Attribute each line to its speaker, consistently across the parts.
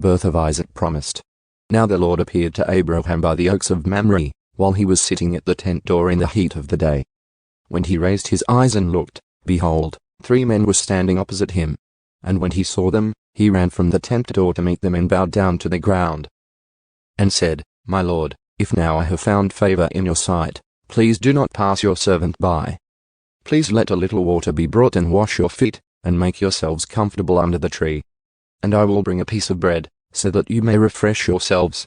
Speaker 1: birth of Isaac promised. Now the Lord appeared to Abraham by the oaks of Mamre, while he was sitting at the tent door in the heat of the day. When he raised his eyes and looked, behold, 3 men were standing opposite him. And when he saw them, he ran from the tent door to meet them and bowed down to the ground, and said, My Lord, if now I have found favor in your sight, please do not pass your servant by. Please let a little water be brought and wash your feet, and make yourselves comfortable under the tree. And I will bring a piece of bread, so that you may refresh yourselves.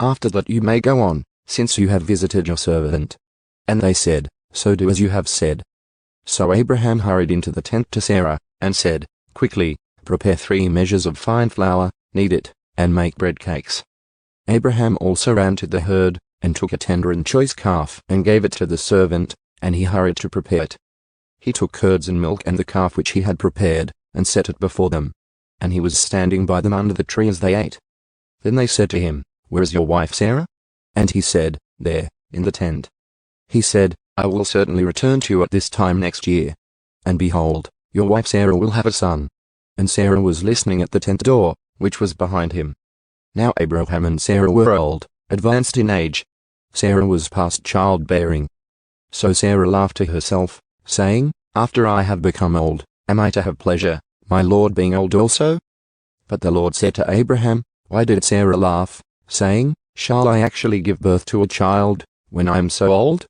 Speaker 1: After that you may go on, since you have visited your servant. And they said, So do as you have said. So Abraham hurried into the tent to Sarah, and said, Quickly, prepare 3 measures of fine flour, knead it, and make bread cakes. Abraham also ran to the herd, and took a tender and choice calf, and gave it to the servant, and he hurried to prepare it. He took curds and milk and the calf which he had prepared, and set it before them. And he was standing by them under the tree as they ate. Then they said to him, Where is your wife Sarah? And he said, There, in the tent. He said, I will certainly return to you at this time next year. And behold, your wife Sarah will have a son. And Sarah was listening at the tent door, which was behind him. Now Abraham and Sarah were old, advanced in age. Sarah was past childbearing. So Sarah laughed to herself, saying, After I have become old, am I to have pleasure, my Lord being old also? But the Lord said to Abraham, Why did Sarah laugh, saying, Shall I actually give birth to a child, when I am so old?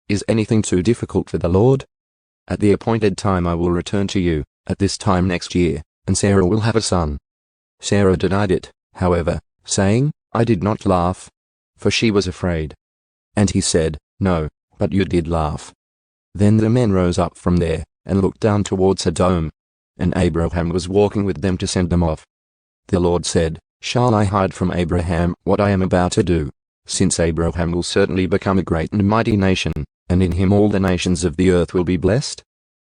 Speaker 1: Is anything too difficult for the Lord? At the appointed time I will return to you, at this time next year, and Sarah will have a son. Sarah denied it, however, saying, I did not laugh. For she was afraid. And he said, No, but you did laugh. Then the men rose up from there, and looked down towards Sodom. And Abraham was walking with them to send them off. The Lord said, Shall I hide from Abraham what I am about to do? Since Abraham will certainly become a great and mighty nation, and in him all the nations of the earth will be blessed.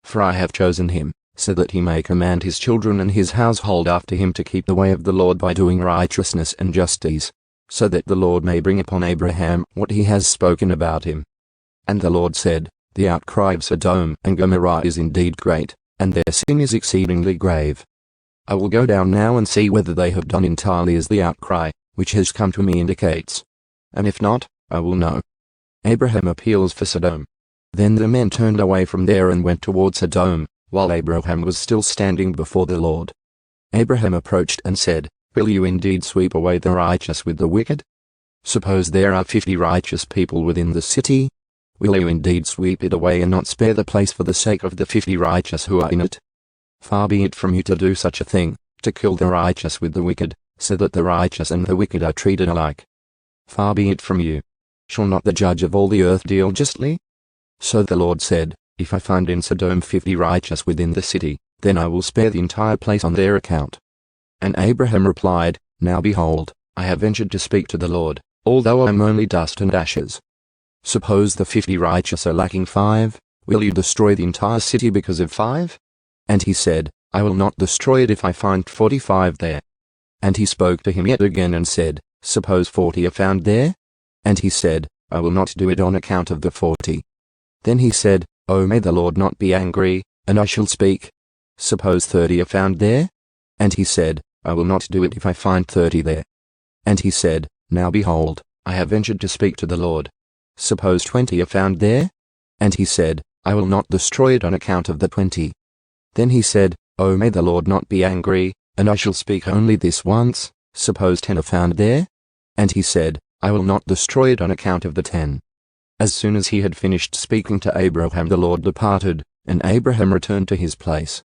Speaker 1: For I have chosen him, so that he may command his children and his household after him to keep the way of the Lord by doing righteousness and justice, so that the Lord may bring upon Abraham what he has spoken about him. And the Lord said, The outcry of Sodom and Gomorrah is indeed great, and their sin is exceedingly grave. I will go down now and see whether they have done entirely as the outcry, which has come to me indicates. And if not, I will know. Abraham appeals for Sodom. Then the men turned away from there and went toward Sodom, while Abraham was still standing before the Lord. Abraham approached and said, Will you indeed sweep away the righteous with the wicked? Suppose there are 50 righteous people within the city. Will you indeed sweep it away and not spare the place for the sake of the 50 righteous who are in it? Far be it from you to do such a thing, to kill the righteous with the wicked, so that the righteous and the wicked are treated alike. Far be it from you. Shall not the judge of all the earth deal justly? So the Lord said, If I find in Sodom 50 righteous within the city, then I will spare the entire place on their account. And Abraham replied, Now behold, I have ventured to speak to the Lord, although I am only dust and ashes. Suppose the 50 righteous are lacking 5, will you destroy the entire city because of 5? And he said, I will not destroy it if I find 45 there. And he spoke to him yet again and said, Suppose 40 are found there? And he said, I will not do it on account of the 40. Then he said, Oh, may the Lord not be angry, and I shall speak. Suppose 30 are found there? And he said, I will not do it if I find 30 there. And he said, Now behold, I have ventured to speak to the Lord. Suppose 20 are found there? And he said, I will not destroy it on account of the 20. Then he said, Oh, may the Lord not be angry, and I shall speak only this once. Suppose 10 are found there? And he said, I will not destroy it on account of the 10. As soon as he had finished speaking to Abraham, the Lord departed, and Abraham returned to his place.